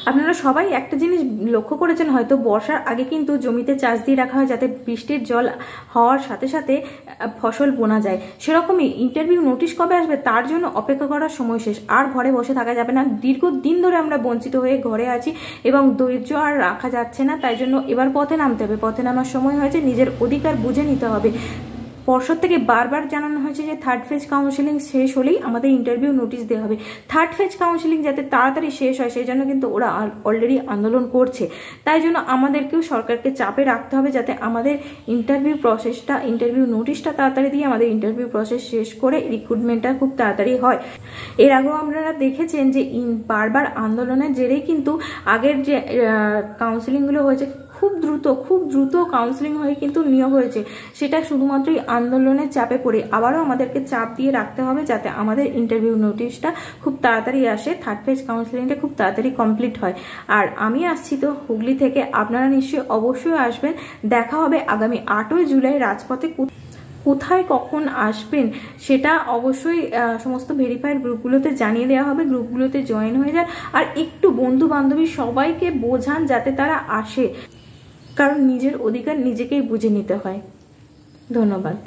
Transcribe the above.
আপনারা সবাই একটা জিনিস লক্ষ্য করেছেন হয়তো, বর্ষার আগে কিন্তু জমিতে চাষ দিয়ে রাখা হয় যাতে বৃষ্টির জল হওয়ার সাথে সাথে ফসল বোনা যায়। সেরকমই ইন্টারভিউ নোটিশ কবে আসবে তার জন্য অপেক্ষা করার সময় শেষ। আর ঘরে বসে থাকা যাবে না। দীর্ঘদিন ধরে আমরা বঞ্চিত হয়ে ঘরে আছি এবং ধৈর্য আর রাখা যাচ্ছে না। তাই জন্য এবার পথে নামতে হবে। পথে নামার সময় হয়েছে, নিজের অধিকার বুঝে নিতে হবে। পর্ষদ থেকে বারবার জানানো হয়েছে যে থার্ড ফেজ কাউন্সিলিং শেষ হলেই আমাদের ইন্টারভিউ নোটিশ দেওয়া হবে। থার্ড ফেজ কাউন্সিলিং যাতে তাড়াতাড়ি শেষ হয় সেই জন্য কিন্তু ওরা অলরেডি আন্দোলন করছে। তাই জন্য আমাদেরকেও সরকারকে চাপে রাখতে হবে যাতে আমাদের ইন্টারভিউ নোটিশটা তাড়াতাড়ি দিয়ে আমাদের ইন্টারভিউ প্রসেস শেষ করে রিক্রুটমেন্টটা খুব তাড়াতাড়ি হয়। এর আগেও আপনারা দেখেছেন যে বারবার আন্দোলনের জেরেই কিন্তু আগের যে কাউন্সিলিংগুলো হয়েছে খুব দ্রুত কাউন্সিলিং হয়ে কিন্তু নিয়োগ হয়েছে। সেটা শুধুমাত্রই আন্দোলনের চাপে পড়ে আবারও আমাদেরকে চাপ দিয়ে রাখতে হবে যাতে আমাদের ইন্টারভিউ নোটিশটা খুব তাড়াতাড়ি আসে, থার্ড ফেজ কাউন্সিলিংটা খুব তাড়াতাড়ি কমপ্লিট হয়। আর আমি আসছি তো হুগলি থেকে, আপনারা নিশ্চয়ই অবশ্যই আসবেন। দেখা হবে আগামী 8ই জুলাই রাজপথে। কোথায় কখন আসবেন সেটা অবশ্যই সমস্ত ভেরিফাইড গ্রুপগুলোতে জানিয়ে দেওয়া হবে। গ্রুপগুলোতে জয়েন হয়ে যান আর একটু বন্ধু বান্ধবী সবাইকে বোঝান যাতে তারা আসে, কারণ নিজের অধিকার নিজেকেই বুঝে নিতে হয়। ধন্যবাদ।